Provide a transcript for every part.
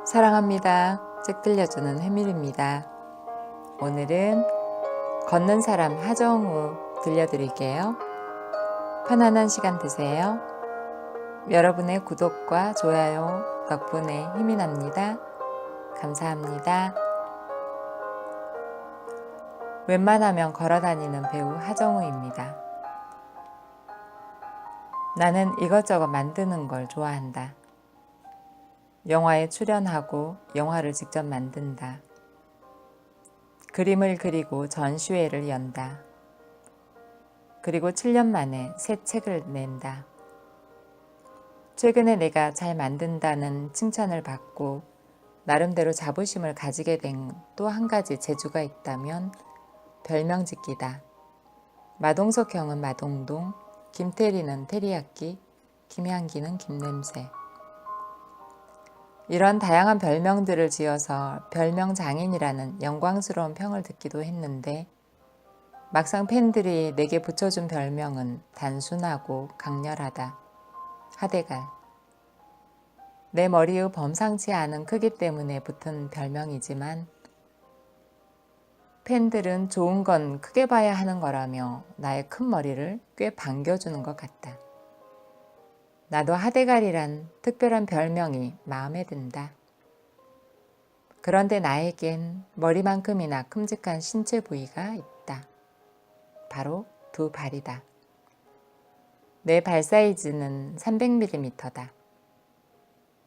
사랑합니다. 책 들려주는 해밀입니다. 오늘은 걷는 사람 하정우 들려드릴게요. 편안한 시간 되세요. 여러분의 구독과 좋아요 덕분에 힘이 납니다. 감사합니다. 웬만하면 걸어다니는 배우 하정우입니다. 나는 이것저것 만드는 걸 좋아한다. 영화에 출연하고 영화를 직접 만든다. 그림을 그리고 전시회를 연다. 그리고 7년 만에 새 책을 낸다. 최근에 내가 잘 만든다는 칭찬을 받고 나름대로 자부심을 가지게 된 또 한 가지 재주가 있다면 별명 짓기다. 마동석 형은 마동동, 김태리는 테리야끼, 김향기는 김냄새. 이런 다양한 별명들을 지어서 별명 장인이라는 영광스러운 평을 듣기도 했는데 막상 팬들이 내게 붙여준 별명은 단순하고 강렬하다. 하대갈. 내 머리의 범상치 않은 크기 때문에 붙은 별명이지만 팬들은 좋은 건 크게 봐야 하는 거라며 나의 큰 머리를 꽤 반겨주는 것 같다. 나도 하대갈이란 특별한 별명이 마음에 든다. 그런데 나에겐 머리만큼이나 큼직한 신체 부위가 있다. 바로 두 발이다. 내 발 사이즈는 300mm다.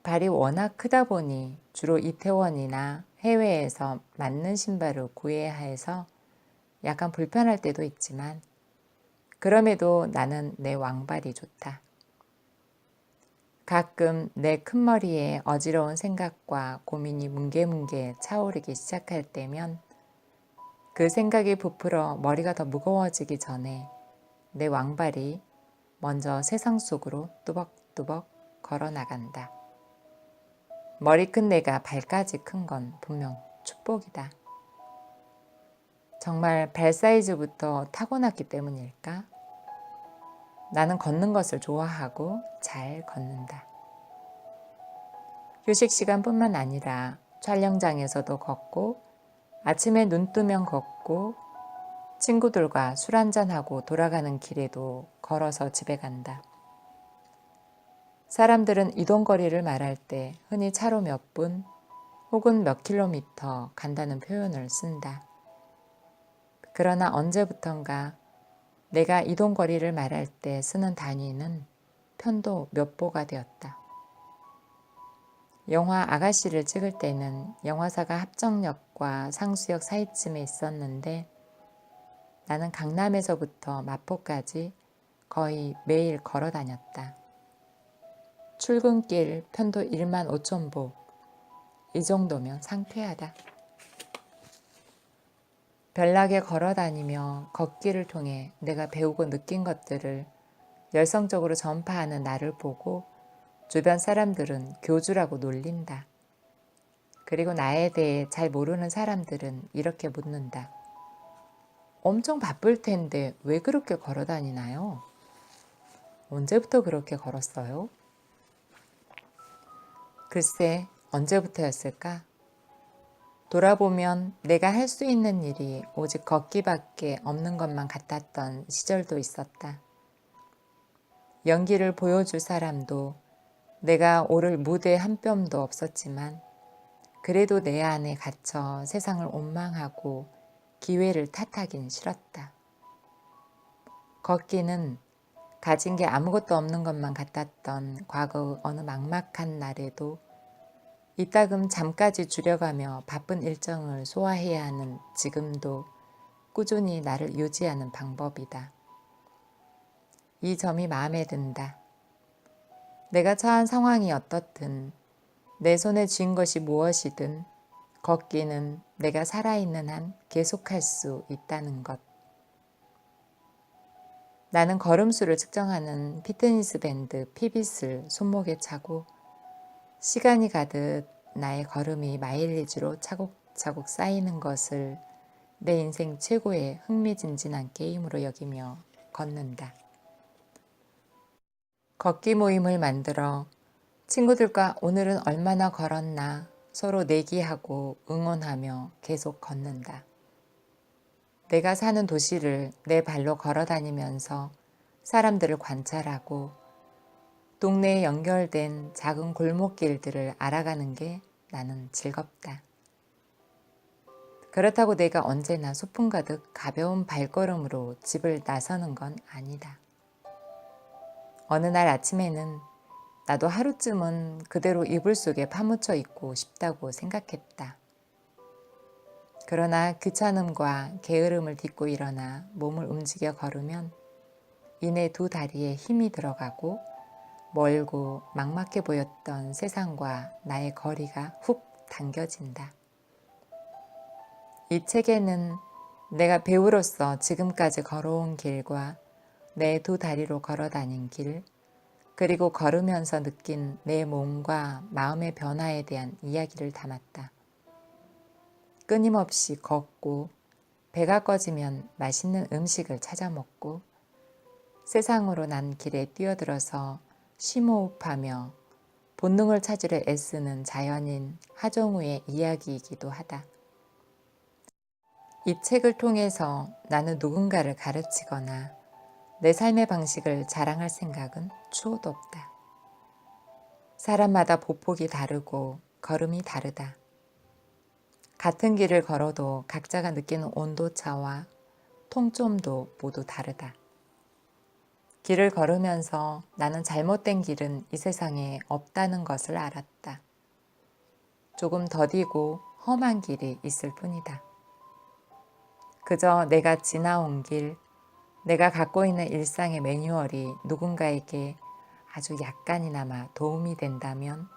발이 워낙 크다 보니 주로 이태원이나 해외에서 맞는 신발을 구해야 해서 약간 불편할 때도 있지만 그럼에도 나는 내 왕발이 좋다. 가끔 내 큰머리에 어지러운 생각과 고민이 뭉게뭉게 차오르기 시작할 때면 그 생각이 부풀어 머리가 더 무거워지기 전에 내 왕발이 먼저 세상 속으로 뚜벅뚜벅 걸어 나간다. 머리 큰 내가 발까지 큰 건 분명 축복이다. 정말 발 사이즈부터 타고났기 때문일까? 나는 걷는 것을 좋아하고 잘 걷는다. 휴식 시간뿐만 아니라 촬영장에서도 걷고 아침에 눈 뜨면 걷고 친구들과 술 한잔하고 돌아가는 길에도 걸어서 집에 간다. 사람들은 이동거리를 말할 때 흔히 차로 몇 분 혹은 몇 킬로미터 간다는 표현을 쓴다. 그러나 언제부턴가 내가 이동거리를 말할 때 쓰는 단위는 편도 몇 보가 되었다. 영화 아가씨를 찍을 때는 영화사가 합정역과 상수역 사이쯤에 있었는데 나는 강남에서부터 마포까지 거의 매일 걸어 다녔다. 출근길 편도 1만 5천 보. 이 정도면 상쾌하다. 별나게 걸어 다니며 걷기를 통해 내가 배우고 느낀 것들을 열성적으로 전파하는 나를 보고 주변 사람들은 교주라고 놀린다. 그리고 나에 대해 잘 모르는 사람들은 이렇게 묻는다. 엄청 바쁠 텐데 왜 그렇게 걸어 다니나요? 언제부터 그렇게 걸었어요? 글쎄, 언제부터였을까? 돌아보면 내가 할 수 있는 일이 오직 걷기밖에 없는 것만 같았던 시절도 있었다. 연기를 보여줄 사람도 내가 오를 무대 한 뼘도 없었지만 그래도 내 안에 갇혀 세상을 원망하고 기회를 탓하긴 싫었다. 걷기는 가진 게 아무것도 없는 것만 같았던 과거의 어느 막막한 날에도 이따금 잠까지 줄여가며 바쁜 일정을 소화해야 하는 지금도 꾸준히 나를 유지하는 방법이다. 이 점이 마음에 든다. 내가 처한 상황이 어떻든 내 손에 쥔 것이 무엇이든 걷기는 내가 살아있는 한 계속할 수 있다는 것. 나는 걸음수를 측정하는 피트니스 밴드 피빗을 손목에 차고 시간이 가듯 나의 걸음이 마일리지로 차곡차곡 쌓이는 것을 내 인생 최고의 흥미진진한 게임으로 여기며 걷는다. 걷기 모임을 만들어 친구들과 오늘은 얼마나 걸었나 서로 내기하고 응원하며 계속 걷는다. 내가 사는 도시를 내 발로 걸어 다니면서 사람들을 관찰하고 동네에 연결된 작은 골목길들을 알아가는 게 나는 즐겁다. 그렇다고 내가 언제나 소풍 가득 가벼운 발걸음으로 집을 나서는 건 아니다. 어느 날 아침에는 나도 하루쯤은 그대로 이불 속에 파묻혀 있고 싶다고 생각했다. 그러나 귀찮음과 게으름을 딛고 일어나 몸을 움직여 걸으면 이내 두 다리에 힘이 들어가고 멀고 막막해 보였던 세상과 나의 거리가 훅 당겨진다. 이 책에는 내가 배우로서 지금까지 걸어온 길과 내 두 다리로 걸어 다닌 길, 그리고 걸으면서 느낀 내 몸과 마음의 변화에 대한 이야기를 담았다. 끊임없이 걷고 배가 꺼지면 맛있는 음식을 찾아 먹고 세상으로 난 길에 뛰어들어서 심호흡하며 본능을 찾으려 애쓰는 자연인 하정우의 이야기이기도 하다. 이 책을 통해서 나는 누군가를 가르치거나 내 삶의 방식을 자랑할 생각은 추호도 없다. 사람마다 보폭이 다르고 걸음이 다르다. 같은 길을 걸어도 각자가 느끼는 온도차와 통점도 모두 다르다. 길을 걸으면서 나는 잘못된 길은 이 세상에 없다는 것을 알았다. 조금 더디고 험한 길이 있을 뿐이다. 그저 내가 지나온 길, 내가 갖고 있는 일상의 매뉴얼이 누군가에게 아주 약간이나마 도움이 된다면,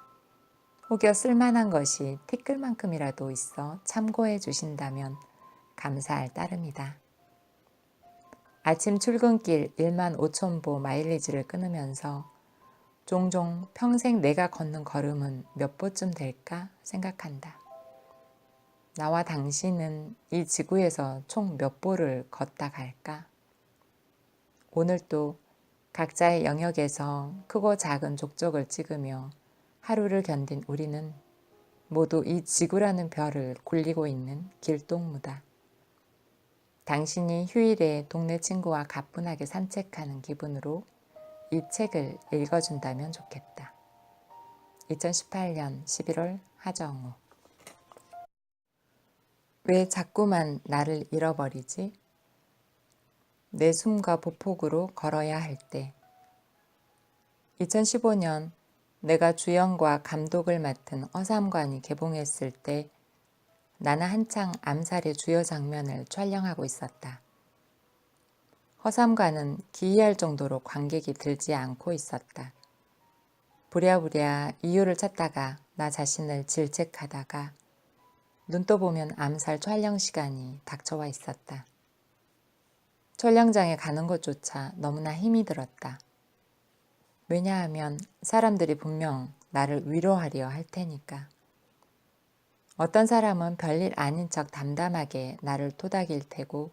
혹여 쓸만한 것이 티끌만큼이라도 있어 참고해 주신다면 감사할 따름이다. 아침 출근길 15,000보 마일리지를 끊으면서 종종 평생 내가 걷는 걸음은 몇 보쯤 될까 생각한다. 나와 당신은 이 지구에서 총 몇 보를 걷다 갈까? 오늘도 각자의 영역에서 크고 작은 족적을 찍으며 하루를 견딘 우리는 모두 이 지구라는 별을 굴리고 있는 길동무다. 당신이 휴일에 동네 친구와 가뿐하게 산책하는 기분으로 이 책을 읽어준다면 좋겠다. 2018년 11월 하정우. 왜 자꾸만 나를 잃어버리지? 내 숨과 보폭으로 걸어야 할 때. 2015년 내가 주연과 감독을 맡은 어삼관이 개봉했을 때 나는 한창 암살의 주요 장면을 촬영하고 있었다. 허삼관은 기이할 정도로 관객이 들지 않고 있었다. 부랴부랴 이유를 찾다가 나 자신을 질책하다가 눈 떠보면 암살 촬영 시간이 닥쳐와 있었다. 촬영장에 가는 것조차 너무나 힘이 들었다. 왜냐하면 사람들이 분명 나를 위로하려 할 테니까. 어떤 사람은 별일 아닌 척 담담하게 나를 토닥일 테고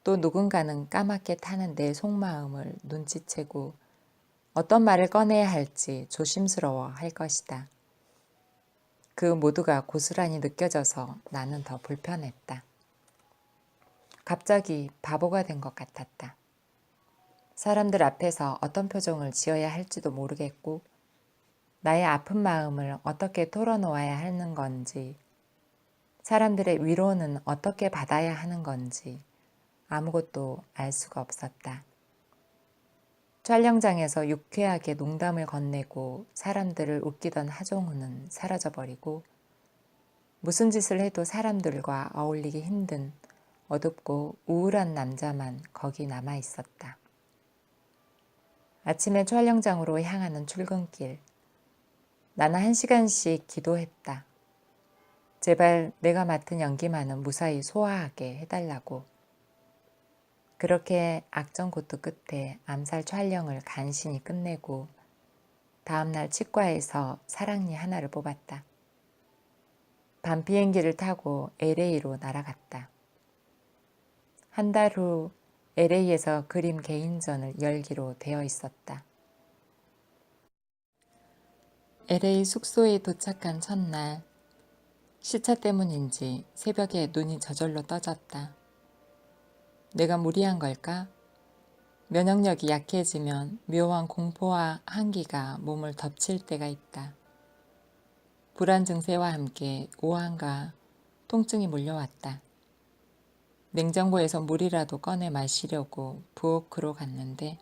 또 누군가는 까맣게 타는 내 속마음을 눈치채고 어떤 말을 꺼내야 할지 조심스러워 할 것이다. 그 모두가 고스란히 느껴져서 나는 더 불편했다. 갑자기 바보가 된 것 같았다. 사람들 앞에서 어떤 표정을 지어야 할지도 모르겠고 나의 아픈 마음을 어떻게 털어놓아야 하는 건지, 사람들의 위로는 어떻게 받아야 하는 건지 아무것도 알 수가 없었다. 촬영장에서 유쾌하게 농담을 건네고 사람들을 웃기던 하정우는 사라져버리고 무슨 짓을 해도 사람들과 어울리기 힘든 어둡고 우울한 남자만 거기 남아 있었다. 아침에 촬영장으로 향하는 출근길. 나는 1시간씩 기도했다. 제발 내가 맡은 연기만은 무사히 소화하게 해달라고. 그렇게 악전고투 끝에 암살 촬영을 간신히 끝내고 다음날 치과에서 사랑니 하나를 뽑았다. 밤 비행기를 타고 LA로 날아갔다. 한 달 후 LA에서 그림 개인전을 열기로 되어 있었다. LA 숙소에 도착한 첫날 시차 때문인지 새벽에 눈이 저절로 떠졌다. 내가 무리한 걸까? 면역력이 약해지면 묘한 공포와 한기가 몸을 덮칠 때가 있다. 불안 증세와 함께 오한과 통증이 몰려왔다. 냉장고에서 물이라도 꺼내 마시려고 부엌으로 갔는데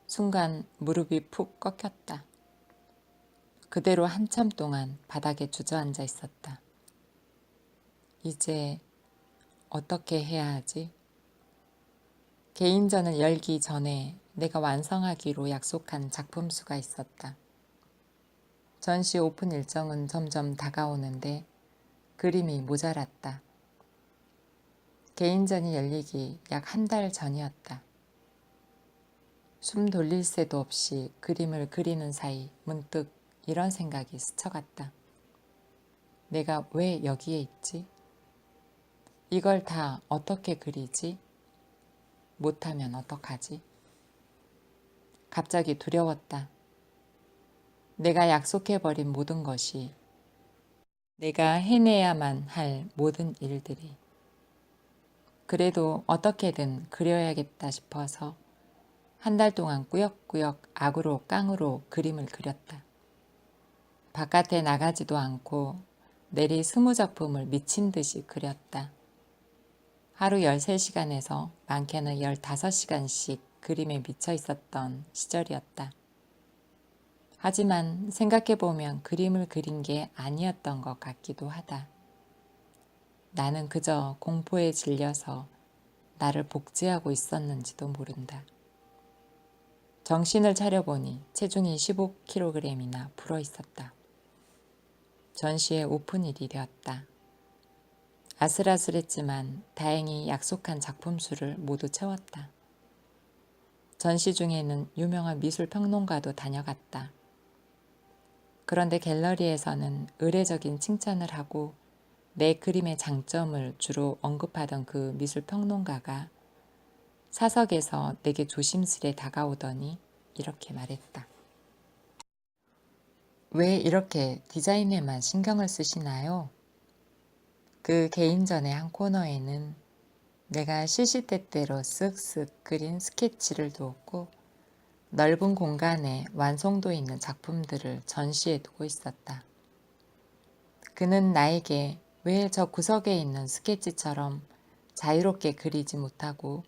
순간 무릎이 푹 꺾였다. 그대로 한참 동안 바닥에 주저앉아 있었다. 이제 어떻게 해야 하지? 개인전을 열기 전에 내가 완성하기로 약속한 작품 수가 있었다. 전시 오픈 일정은 점점 다가오는데 그림이 모자랐다. 개인전이 열리기 약 한 달 전이었다. 숨 돌릴 새도 없이 그림을 그리는 사이 문득 이런 생각이 스쳐갔다. 내가 왜 여기에 있지? 이걸 다 어떻게 그리지? 못하면 어떡하지? 갑자기 두려웠다. 내가 약속해버린 모든 것이, 내가 해내야만 할 모든 일들이. 그래도 어떻게든 그려야겠다 싶어서 한 달 동안 꾸역꾸역 악으로 깡으로 그림을 그렸다. 바깥에 나가지도 않고 내리 20작품을 미친 듯이 그렸다. 하루 13시간에서 많게는 15시간씩 그림에 미쳐 있었던 시절이었다. 하지만 생각해보면 그림을 그린 게 아니었던 것 같기도 하다. 나는 그저 공포에 질려서 나를 복제하고 있었는지도 모른다. 정신을 차려보니 체중이 15kg이나 불어 있었다. 전시의 오픈일이 되었다. 아슬아슬했지만 다행히 약속한 작품 수를 모두 채웠다. 전시 중에는 유명한 미술평론가도 다녀갔다. 그런데 갤러리에서는 의례적인 칭찬을 하고 내 그림의 장점을 주로 언급하던 그 미술평론가가 사석에서 내게 조심스레 다가오더니 이렇게 말했다. 왜 이렇게 디자인에만 신경을 쓰시나요? 그 개인전의 한 코너에는 내가 시시때때로 쓱쓱 그린 스케치를 두었고 넓은 공간에 완성도 있는 작품들을 전시해 두고 있었다. 그는 나에게 왜 저 구석에 있는 스케치처럼 자유롭게 그리지 못하고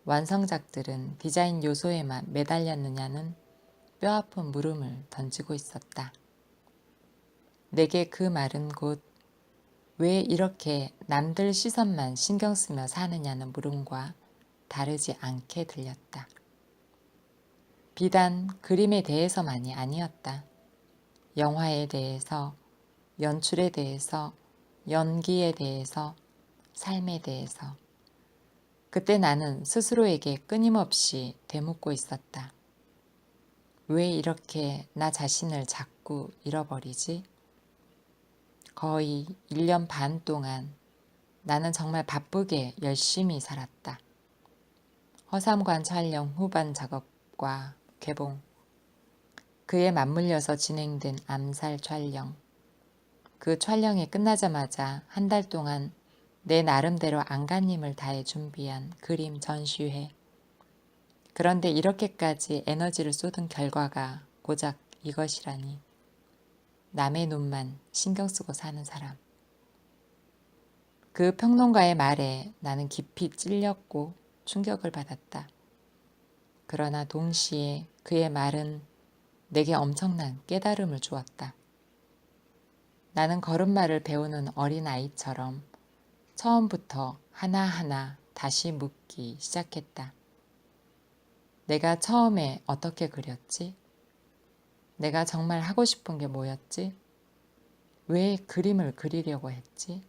완성작들은 디자인 요소에만 매달렸느냐는 뼈아픈 물음을 던지고 있었다. 내게 그 말은 곧 왜 이렇게 남들 시선만 신경 쓰며 사느냐는 물음과 다르지 않게 들렸다. 비단 그림에 대해서만이 아니었다. 영화에 대해서, 연출에 대해서, 연기에 대해서, 삶에 대해서. 그때 나는 스스로에게 끊임없이 되묻고 있었다. 왜 이렇게 나 자신을 자꾸 잃어버리지? 거의 1년 반 동안 나는 정말 바쁘게 열심히 살았다. 허삼관 촬영 후반 작업과 개봉, 그에 맞물려서 진행된 암살 촬영, 그 촬영이 끝나자마자 한 달 동안 내 나름대로 안간힘을 다해 준비한 그림 전시회. 그런데 이렇게까지 에너지를 쏟은 결과가 고작 이것이라니. 남의 눈만 신경 쓰고 사는 사람. 그 평론가의 말에 나는 깊이 찔렸고 충격을 받았다. 그러나 동시에 그의 말은 내게 엄청난 깨달음을 주었다. 나는 걸음마를 배우는 어린아이처럼 처음부터 하나하나 다시 묻기 시작했다. 내가 처음에 어떻게 그렸지? 내가 정말 하고 싶은 게 뭐였지? 왜 그림을 그리려고 했지?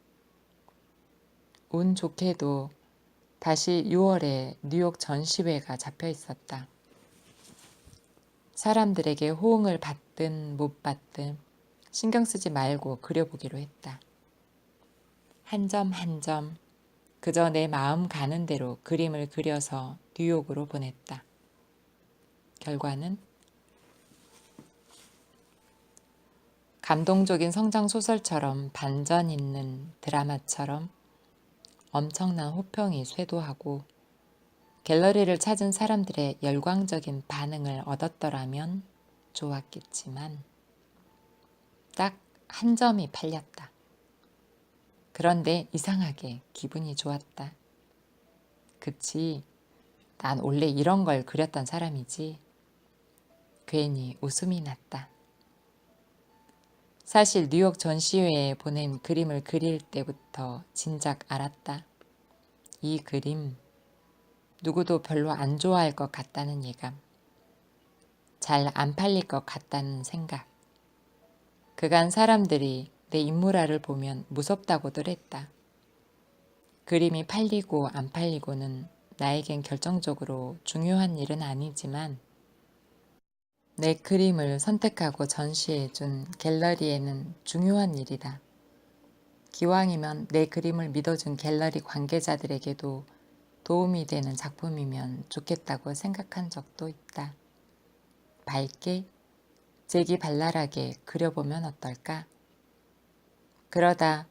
운 좋게도 다시 6월에 뉴욕 전시회가 잡혀 있었다. 사람들에게 호응을 받든 못 받든 신경 쓰지 말고 그려보기로 했다. 한 점 한 점 그저 내 마음 가는 대로 그림을 그려서 뉴욕으로 보냈다. 결과는 감동적인 성장 소설처럼 반전 있는 드라마처럼 엄청난 호평이 쇄도하고 갤러리를 찾은 사람들의 열광적인 반응을 얻었더라면 좋았겠지만 딱 한 점이 팔렸다. 그런데 이상하게 기분이 좋았다. 그치, 난 원래 이런 걸 그렸던 사람이지. 괜히 웃음이 났다. 사실 뉴욕 전시회에 보낸 그림을 그릴 때부터 진작 알았다. 이 그림 누구도 별로 안 좋아할 것 같다는 예감. 잘 안 팔릴 것 같다는 생각. 그간 사람들이 내 인물화를 보면 무섭다고들 했다. 그림이 팔리고 안 팔리고는 나에겐 결정적으로 중요한 일은 아니지만 내 그림을 선택하고 전시해준 갤러리에는 중요한 일이다. 기왕이면 내 그림을 믿어준 갤러리 관계자들에게도 도움이 되는 작품이면 좋겠다고 생각한 적도 있다. 밝게, 재기발랄하게 그려보면 어떨까? 그러다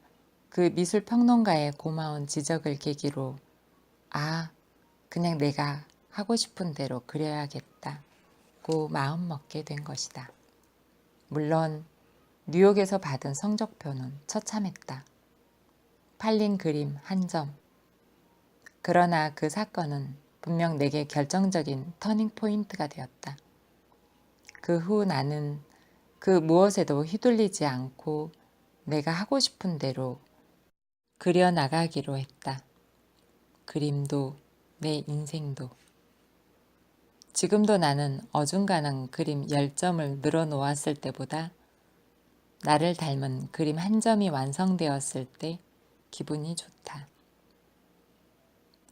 그 미술평론가의 고마운 지적을 계기로 그냥 내가 하고 싶은 대로 그려야겠다고 마음먹게 된 것이다. 물론 뉴욕에서 받은 성적표는 처참했다. 팔린 그림 한 점. 그러나 그 사건은 분명 내게 결정적인 터닝 포인트가 되었다. 그 후 나는 그 무엇에도 휘둘리지 않고 내가 하고 싶은 대로 그려나가기로 했다. 그림도 내 인생도. 지금도 나는 어중간한 그림 10점을 늘어놓았을 때보다 나를 닮은 그림 한 점이 완성되었을 때 기분이 좋다.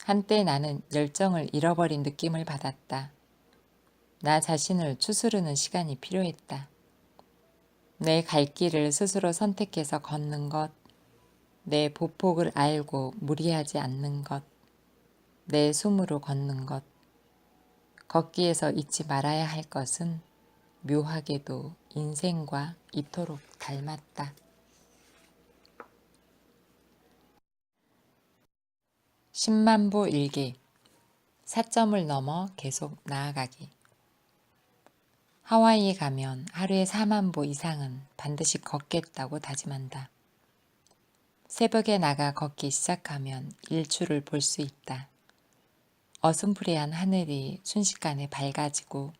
한때 나는 열정을 잃어버린 느낌을 받았다. 나 자신을 추스르는 시간이 필요했다. 내 갈 길을 스스로 선택해서 걷는 것, 내 보폭을 알고 무리하지 않는 것, 내 숨으로 걷는 것, 걷기에서 잊지 말아야 할 것은 묘하게도 인생과 이토록 닮았다. 10만보 일기. 4점을 넘어 계속 나아가기. 하와이에 가면 하루에 4만보 이상은 반드시 걷겠다고 다짐한다. 새벽에 나가 걷기 시작하면 일출을 볼 수 있다. 어슴푸레한 하늘이 순식간에 밝아지고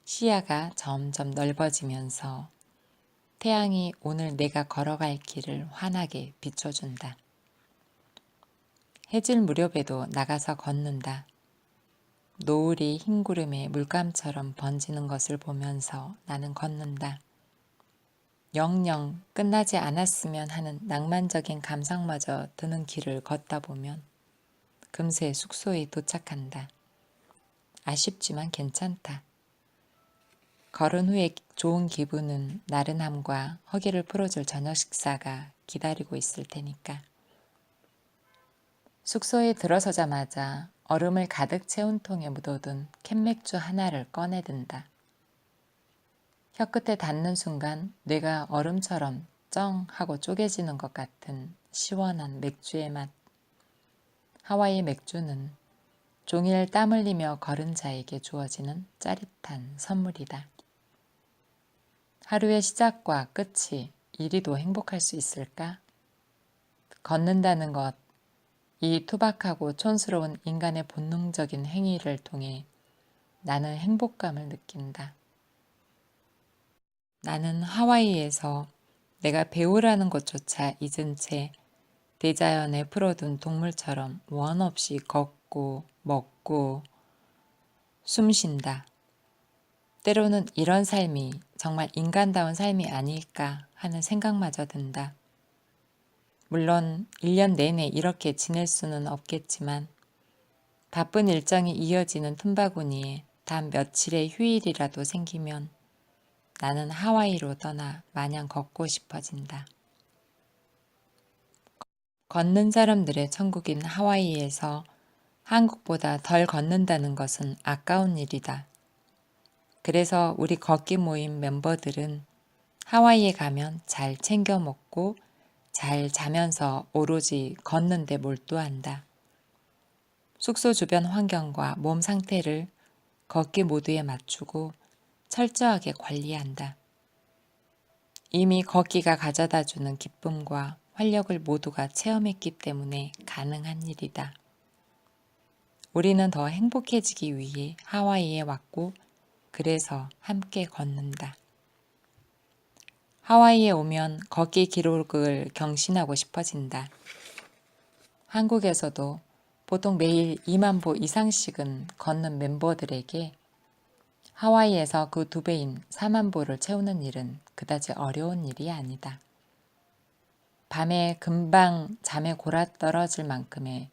시야가 점점 넓어지면서 태양이 오늘 내가 걸어갈 길을 환하게 비춰준다. 해질 무렵에도 나가서 걷는다. 노을이 흰 구름에 물감처럼 번지는 것을 보면서 나는 걷는다. 영영 끝나지 않았으면 하는 낭만적인 감상마저 드는 길을 걷다 보면 금세 숙소에 도착한다. 아쉽지만 괜찮다. 걸은 후에 좋은 기분은 나른함과 허기를 풀어줄 저녁 식사가 기다리고 있을 테니까. 숙소에 들어서자마자 얼음을 가득 채운 통에 묻어둔 캔맥주 하나를 꺼내든다. 혀끝에 닿는 순간 뇌가 얼음처럼 쩡 하고 쪼개지는 것 같은 시원한 맥주의 맛. 하와이 맥주는 종일 땀 흘리며 걸은 자에게 주어지는 짜릿한 선물이다. 하루의 시작과 끝이 이리도 행복할 수 있을까? 걷는다는 것, 이 투박하고 촌스러운 인간의 본능적인 행위를 통해 나는 행복감을 느낀다. 나는 하와이에서 내가 배우라는 것조차 잊은 채 대자연에 풀어둔 동물처럼 원 없이 걷고 먹고 숨 쉰다. 때로는 이런 삶이 정말 인간다운 삶이 아닐까 하는 생각마저 든다. 물론 1년 내내 이렇게 지낼 수는 없겠지만 바쁜 일정이 이어지는 틈바구니에 단 며칠의 휴일이라도 생기면 나는 하와이로 떠나 마냥 걷고 싶어진다. 걷는 사람들의 천국인 하와이에서 한국보다 덜 걷는다는 것은 아까운 일이다. 그래서 우리 걷기 모임 멤버들은 하와이에 가면 잘 챙겨 먹고 잘 자면서 오로지 걷는 데 몰두한다. 숙소 주변 환경과 몸 상태를 걷기 모드에 맞추고 철저하게 관리한다. 이미 걷기가 가져다주는 기쁨과 활력을 모두가 체험했기 때문에 가능한 일이다. 우리는 더 행복해지기 위해 하와이에 왔고 그래서 함께 걷는다. 하와이에 오면 걷기 기록을 경신하고 싶어진다. 한국에서도 보통 매일 2만 보 이상씩은 걷는 멤버들에게 하와이에서 그 2배인 4만 보를 채우는 일은 그다지 어려운 일이 아니다. 밤에 금방 잠에 골아떨어질 만큼의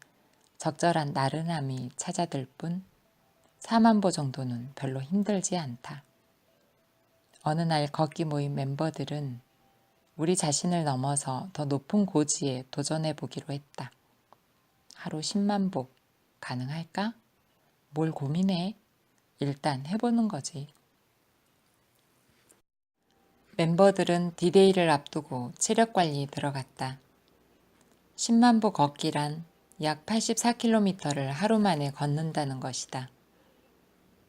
적절한 나른함이 찾아들 뿐 4만 보 정도는 별로 힘들지 않다. 어느 날 걷기 모임 멤버들은 우리 자신을 넘어서 더 높은 고지에 도전해 보기로 했다. 하루 10만 보 가능할까? 뭘 고민해? 일단 해보는 거지. 멤버들은 디데이를 앞두고 체력 관리에 들어갔다. 10만 보 걷기란 약 84km를 하루 만에 걷는다는 것이다.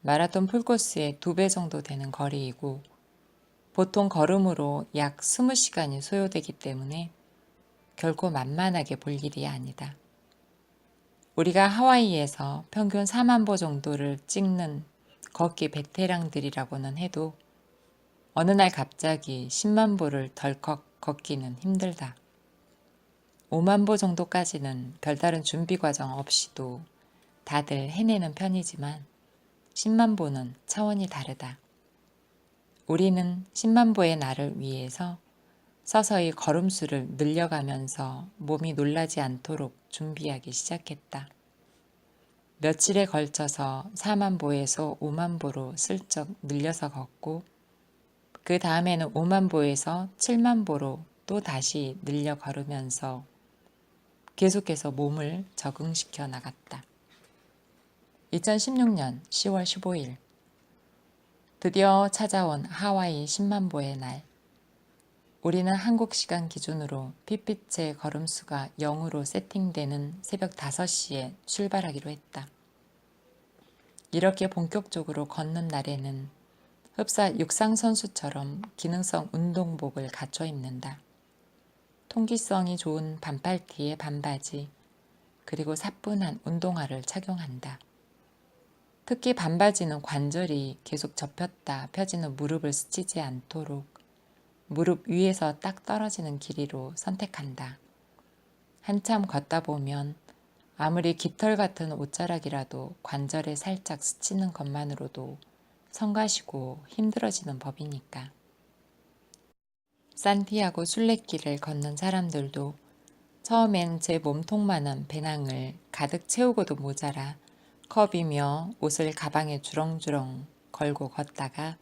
마라톤 풀코스의 2배 정도 되는 거리이고 보통 걸음으로 약 20시간이 소요되기 때문에 결코 만만하게 볼 일이 아니다. 우리가 하와이에서 평균 4만 보 정도를 찍는 걷기 베테랑들이라고는 해도 어느 날 갑자기 10만 보를 덜컥 걷기는 힘들다. 5만 보 정도까지는 별다른 준비 과정 없이도 다들 해내는 편이지만 10만 보는 차원이 다르다. 우리는 10만 보의 날을 위해서 서서히 걸음수를 늘려가면서 몸이 놀라지 않도록 준비하기 시작했다. 며칠에 걸쳐서 4만 보에서 5만 보로 슬쩍 늘려서 걷고 그 다음에는 5만 보에서 7만 보로 또 다시 늘려 걸으면서 계속해서 몸을 적응시켜 나갔다. 2016년 10월 15일 드디어 찾아온 하와이 10만 보의 날. 우리는 한국 시간 기준으로 핏빛의 걸음수가 0으로 세팅되는 새벽 5시에 출발하기로 했다. 이렇게 본격적으로 걷는 날에는 흡사 육상 선수처럼 기능성 운동복을 갖춰 입는다. 통기성이 좋은 반팔티에 반바지, 그리고 사뿐한 운동화를 착용한다. 특히 반바지는 관절이 계속 접혔다 펴지는 무릎을 스치지 않도록 무릎 위에서 딱 떨어지는 길이로 선택한다. 한참 걷다 보면 아무리 깃털 같은 옷자락이라도 관절에 살짝 스치는 것만으로도 성가시고 힘들어지는 법이니까. 산티아고 순례길을 걷는 사람들도 처음엔 제 몸통만한 배낭을 가득 채우고도 모자라 컵이며 옷을 가방에 주렁주렁 걸고 걷다가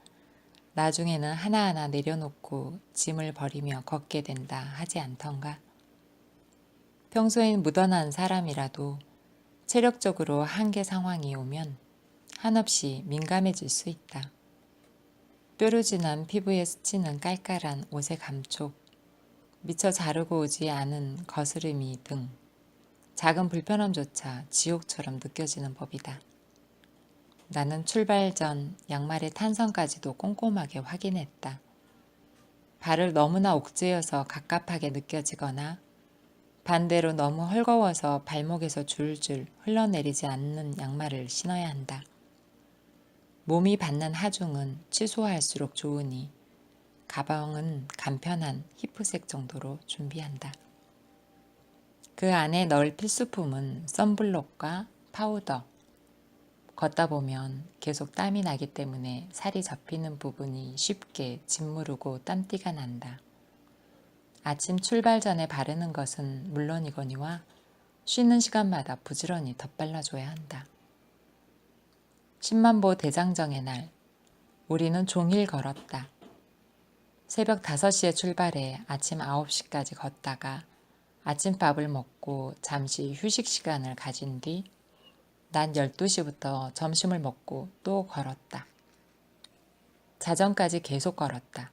나중에는 하나하나 내려놓고 짐을 버리며 걷게 된다 하지 않던가. 평소엔 무던한 사람이라도 체력적으로 한계 상황이 오면 한없이 민감해질 수 있다. 뾰루지난 피부에 스치는 깔깔한 옷의 감촉, 미처 자르고 오지 않은 거스름이 등 작은 불편함조차 지옥처럼 느껴지는 법이다. 나는 출발 전 양말의 탄성까지도 꼼꼼하게 확인했다. 발을 너무나 옥죄어서 갑갑하게 느껴지거나 반대로 너무 헐거워서 발목에서 줄줄 흘러내리지 않는 양말을 신어야 한다. 몸이 받는 하중은 취소할수록 좋으니 가방은 간편한 히프색 정도로 준비한다. 그 안에 넣을 필수품은 선블록과 파우더. 걷다 보면 계속 땀이 나기 때문에 살이 접히는 부분이 쉽게 짓무르고 땀띠가 난다. 아침 출발 전에 바르는 것은 물론이거니와 쉬는 시간마다 부지런히 덧발라줘야 한다. 10만 보 대장정의 날, 우리는 종일 걸었다. 새벽 5시에 출발해 아침 9시까지 걷다가 아침밥을 먹고 잠시 휴식 시간을 가진 뒤 낮 12시부터 점심을 먹고 또 걸었다. 자정까지 계속 걸었다.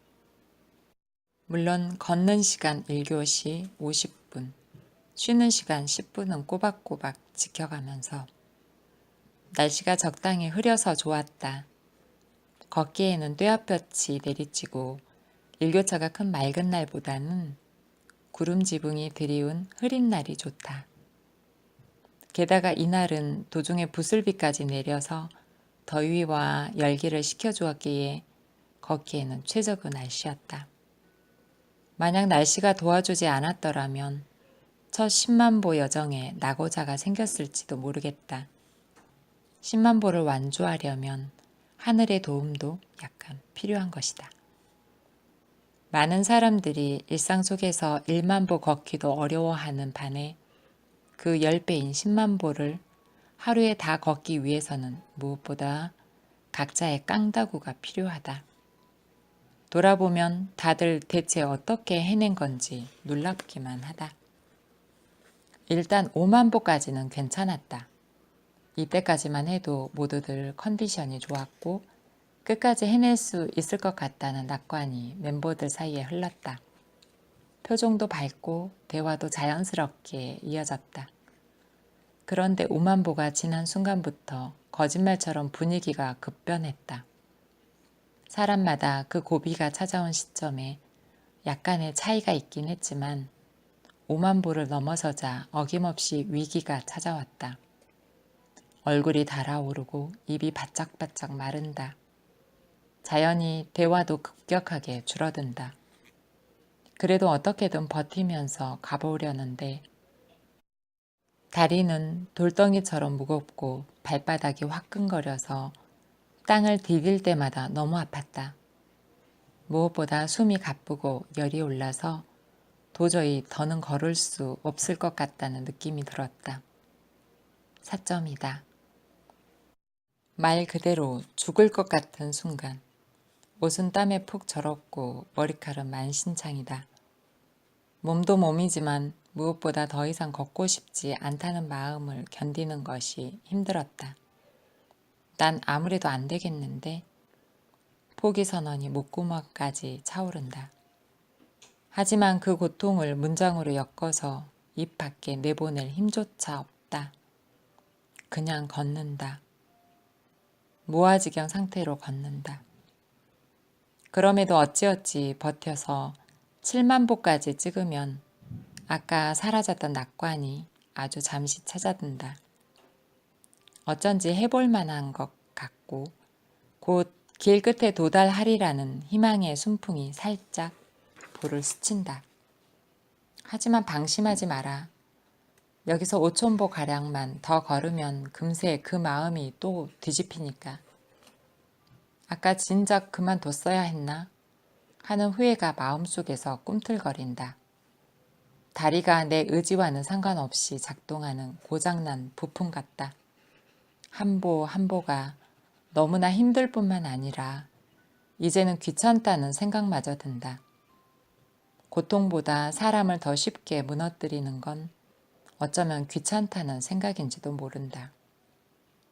물론 걷는 시간 1교시 50분, 쉬는 시간 10분은 꼬박꼬박 지켜가면서 날씨가 적당히 흐려서 좋았다. 걷기에는 뙤약볕이 내리치고 일교차가 큰 맑은 날보다는 구름 지붕이 드리운 흐린 날이 좋다. 게다가 이날은 도중에 부슬비까지 내려서 더위와 열기를 식혀주었기에 걷기에는 최적의 날씨였다. 만약 날씨가 도와주지 않았더라면 첫 10만보 여정에 낙오자가 생겼을지도 모르겠다. 10만보를 완주하려면 하늘의 도움도 약간 필요한 것이다. 많은 사람들이 일상 속에서 1만보 걷기도 어려워하는 반에 그 10배인 10만보를 하루에 다 걷기 위해서는 무엇보다 각자의 깡다구가 필요하다. 돌아보면 다들 대체 어떻게 해낸 건지 놀랍기만 하다. 일단 5만보까지는 괜찮았다. 이때까지만 해도 모두들 컨디션이 좋았고 끝까지 해낼 수 있을 것 같다는 낙관이 멤버들 사이에 흘렀다. 표정도 밝고 대화도 자연스럽게 이어졌다. 그런데 5만보가 지난 순간부터 거짓말처럼 분위기가 급변했다. 사람마다 그 고비가 찾아온 시점에 약간의 차이가 있긴 했지만 5만보를 넘어서자 어김없이 위기가 찾아왔다. 얼굴이 달아오르고 입이 바짝바짝 마른다. 자연히 대화도 급격하게 줄어든다. 그래도 어떻게든 버티면서 가보려는데 다리는 돌덩이처럼 무겁고 발바닥이 화끈거려서 땅을 디딜 때마다 너무 아팠다. 무엇보다 숨이 가쁘고 열이 올라서 도저히 더는 걸을 수 없을 것 같다는 느낌이 들었다. 사점이다. 말 그대로 죽을 것 같은 순간. 옷은 땀에 푹 절었고 머리칼은 만신창이다. 몸도 몸이지만 무엇보다 더 이상 걷고 싶지 않다는 마음을 견디는 것이 힘들었다. 난 아무래도 안 되겠는데 포기 선언이 목구멍까지 차오른다. 하지만 그 고통을 문장으로 엮어서 입 밖에 내보낼 힘조차 없다. 그냥 걷는다. 무아지경 상태로 걷는다. 그럼에도 어찌어찌 버텨서 7만보까지 찍으면 아까 사라졌던 낙관이 아주 잠시 찾아든다. 어쩐지 해볼 만한 것 같고 곧 길 끝에 도달하리라는 희망의 순풍이 살짝 볼을 스친다. 하지만 방심하지 마라. 여기서 5천보 가량만 더 걸으면 금세 그 마음이 또 뒤집히니까. 아까 진작 그만뒀어야 했나? 하는 후회가 마음속에서 꿈틀거린다. 다리가 내 의지와는 상관없이 작동하는 고장난 부품 같다. 한 보 한 보가 너무나 힘들 뿐만 아니라 이제는 귀찮다는 생각마저 든다. 고통보다 사람을 더 쉽게 무너뜨리는 건 어쩌면 귀찮다는 생각인지도 모른다.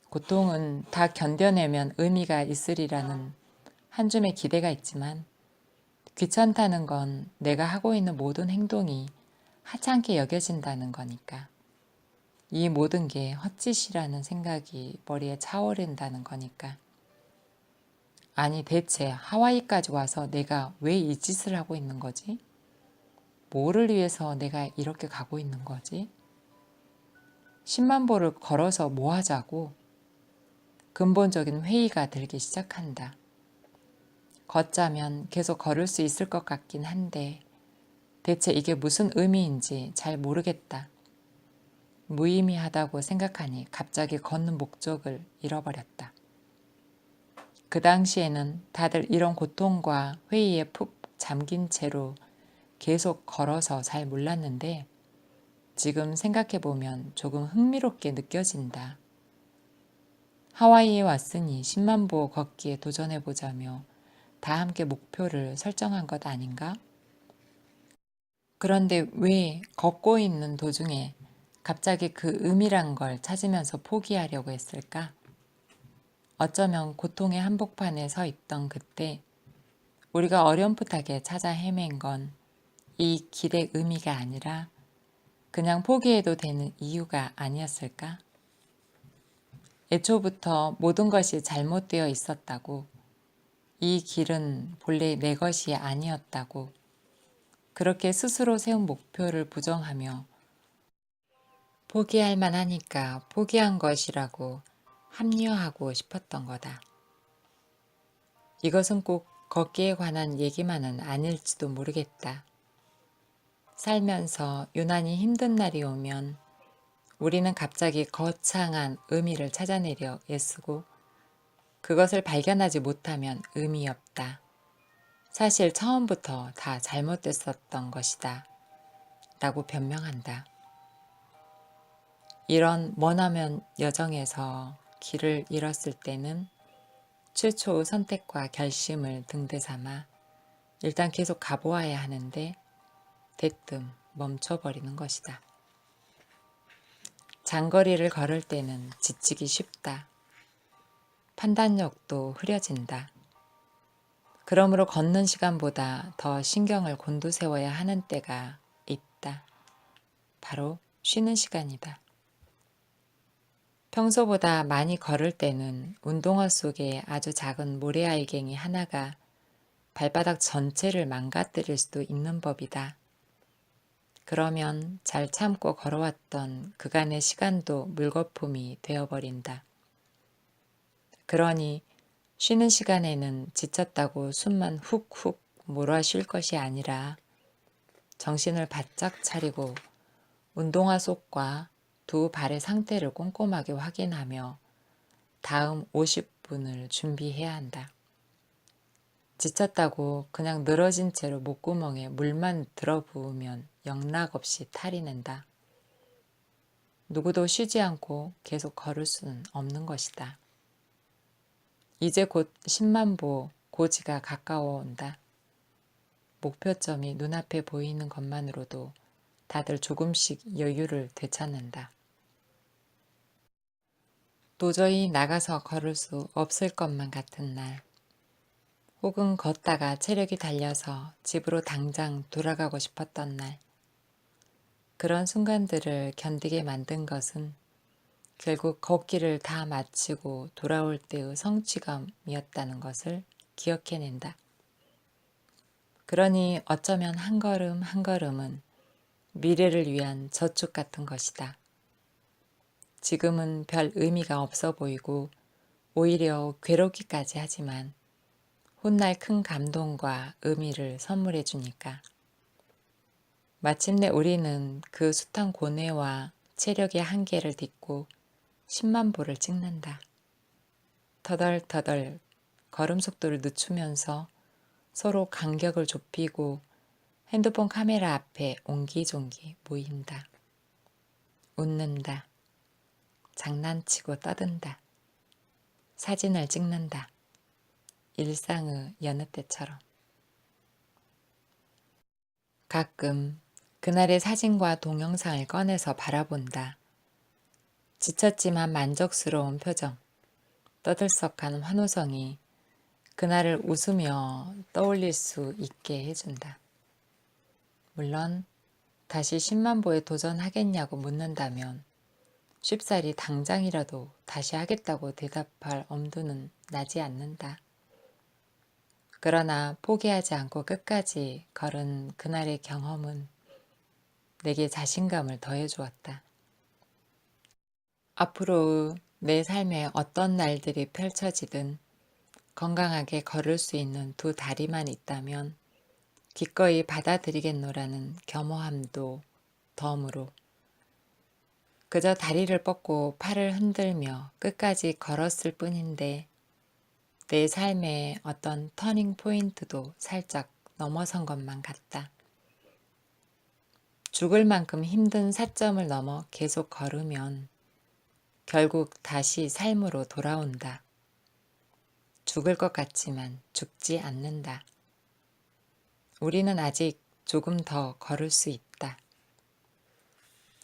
고통은 다 견뎌내면 의미가 있으리라는 한 줌의 기대가 있지만 귀찮다는 건 내가 하고 있는 모든 행동이 하찮게 여겨진다는 거니까. 이 모든 게 헛짓이라는 생각이 머리에 차오른다는 거니까. 아니 대체 하와이까지 와서 내가 왜 이 짓을 하고 있는 거지? 뭐를 위해서 내가 이렇게 가고 있는 거지? 10만보를 걸어서 뭐 하자고? 근본적인 회의가 들기 시작한다. 걷자면 계속 걸을 수 있을 것 같긴 한데 대체 이게 무슨 의미인지 잘 모르겠다. 무의미하다고 생각하니 갑자기 걷는 목적을 잃어버렸다. 그 당시에는 다들 이런 고통과 회의에 푹 잠긴 채로 계속 걸어서 잘 몰랐는데 지금 생각해보면 조금 흥미롭게 느껴진다. 하와이에 왔으니 10만보 걷기에 도전해보자며 다 함께 목표를 설정한 것 아닌가? 그런데 왜 걷고 있는 도중에 갑자기 그 의미란 걸 찾으면서 포기하려고 했을까? 어쩌면 고통의 한복판에 서 있던 그때 우리가 어렴풋하게 찾아 헤맨 건 이 길의 의미가 아니라 그냥 포기해도 되는 이유가 아니었을까? 애초부터 모든 것이 잘못되어 있었다고, 이 길은 본래 내 것이 아니었다고, 그렇게 스스로 세운 목표를 부정하며 포기할 만하니까 포기한 것이라고 합리화하고 싶었던 거다. 이것은 꼭 걷기에 관한 얘기만은 아닐지도 모르겠다. 살면서 유난히 힘든 날이 오면 우리는 갑자기 거창한 의미를 찾아내려 애쓰고 그것을 발견하지 못하면 의미 없다. 사실 처음부터 다 잘못됐었던 것이다. 라고 변명한다. 이런 머나먼 여정에서 길을 잃었을 때는 최초의 선택과 결심을 등대 삼아 일단 계속 가보아야 하는데 대뜸 멈춰버리는 것이다. 장거리를 걸을 때는 지치기 쉽다. 판단력도 흐려진다. 그러므로 걷는 시간보다 더 신경을 곤두세워야 하는 때가 있다. 바로 쉬는 시간이다. 평소보다 많이 걸을 때는 운동화 속에 아주 작은 모래알갱이 하나가 발바닥 전체를 망가뜨릴 수도 있는 법이다. 그러면 잘 참고 걸어왔던 그간의 시간도 물거품이 되어버린다. 그러니 쉬는 시간에는 지쳤다고 숨만 훅훅 몰아쉴 것이 아니라 정신을 바짝 차리고 운동화 속과 두 발의 상태를 꼼꼼하게 확인하며 다음 50분을 준비해야 한다. 지쳤다고 그냥 늘어진 채로 목구멍에 물만 들어부으면 영락없이 탈이 낸다. 누구도 쉬지 않고 계속 걸을 수는 없는 것이다. 이제 곧 10만 보 고지가 가까워 온다. 목표점이 눈앞에 보이는 것만으로도 다들 조금씩 여유를 되찾는다. 도저히 나가서 걸을 수 없을 것만 같은 날, 혹은 걷다가 체력이 달려서 집으로 당장 돌아가고 싶었던 날, 그런 순간들을 견디게 만든 것은 결국 걷기를 다 마치고 돌아올 때의 성취감이었다는 것을 기억해낸다. 그러니 어쩌면 한 걸음 한 걸음은 미래를 위한 저축 같은 것이다. 지금은 별 의미가 없어 보이고 오히려 괴롭기까지 하지만 훗날 큰 감동과 의미를 선물해 주니까. 마침내 우리는 그 숱한 고뇌와 체력의 한계를 딛고 10만 보를 찍는다. 터덜터덜 걸음 속도를 늦추면서 서로 간격을 좁히고 핸드폰 카메라 앞에 옹기종기 모인다. 웃는다. 장난치고 떠든다. 사진을 찍는다. 일상의 여느 때처럼. 가끔 그날의 사진과 동영상을 꺼내서 바라본다. 지쳤지만 만족스러운 표정, 떠들썩한 환호성이 그날을 웃으며 떠올릴 수 있게 해준다. 물론 다시 10만 보에 도전하겠냐고 묻는다면 쉽사리 당장이라도 다시 하겠다고 대답할 엄두는 나지 않는다. 그러나 포기하지 않고 끝까지 걸은 그날의 경험은 내게 자신감을 더해주었다. 앞으로 내 삶에 어떤 날들이 펼쳐지든 건강하게 걸을 수 있는 두 다리만 있다면 기꺼이 받아들이겠노라는 겸허함도 덤으로 그저 다리를 뻗고 팔을 흔들며 끝까지 걸었을 뿐인데 내 삶의 어떤 터닝 포인트도 살짝 넘어선 것만 같다. 죽을 만큼 힘든 사점을 넘어 계속 걸으면 결국 다시 삶으로 돌아온다. 죽을 것 같지만 죽지 않는다. 우리는 아직 조금 더 걸을 수 있다.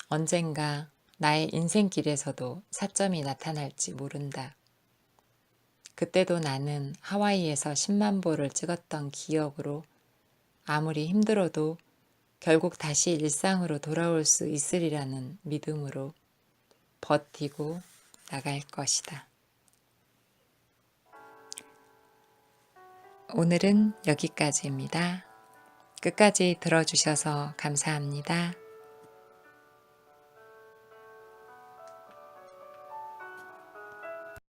언젠가 나의 인생길에서도 사점이 나타날지 모른다. 그때도 나는 하와이에서 10만 보를 찍었던 기억으로 아무리 힘들어도 결국 다시 일상으로 돌아올 수 있으리라는 믿음으로 버티고 나갈 것이다. 오늘은 여기까지입니다. 끝까지 들어주셔서 감사합니다.